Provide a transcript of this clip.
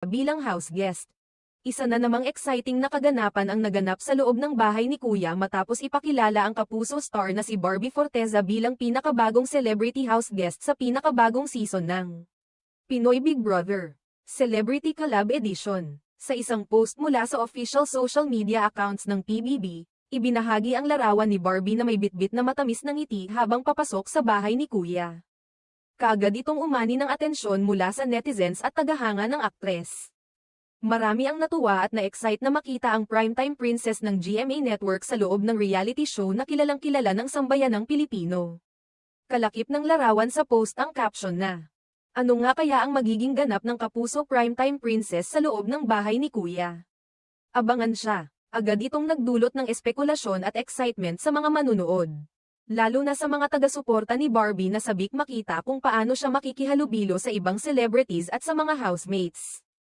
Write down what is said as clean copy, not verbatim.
bilang house guest. Isa na namang exciting na kaganapan ang naganap sa loob ng bahay ni Kuya matapos ipakilala ang kapuso star na si Barbie Forteza bilang pinakabagong celebrity house guest sa pinakabagong season ng Pinoy Big Brother Celebrity Collab Edition. Sa isang post mula sa official social media accounts ng PBB, ibinahagi ang larawan ni Barbie na may bitbit na matamis na ngiti habang papasok sa bahay ni Kuya. Kaagad itong umani ng atensyon mula sa netizens at tagahanga ng aktres. Marami ang natuwa at na-excite na makita ang primetime princess ng GMA Network sa loob ng reality show na kilalang-kilala ng sambayanang Pilipino. Kalakip ng larawan sa post ang caption na, "Ano nga kaya ang magiging ganap ng kapuso primetime princess sa loob ng bahay ni Kuya?" Abangan siya. Agad itong nagdulot ng espekulasyon at excitement sa mga manunood. Lalo na sa mga taga-suporta ni Barbie na sabik makita kung paano siya makikihalubilo sa ibang celebrities at sa mga housemates.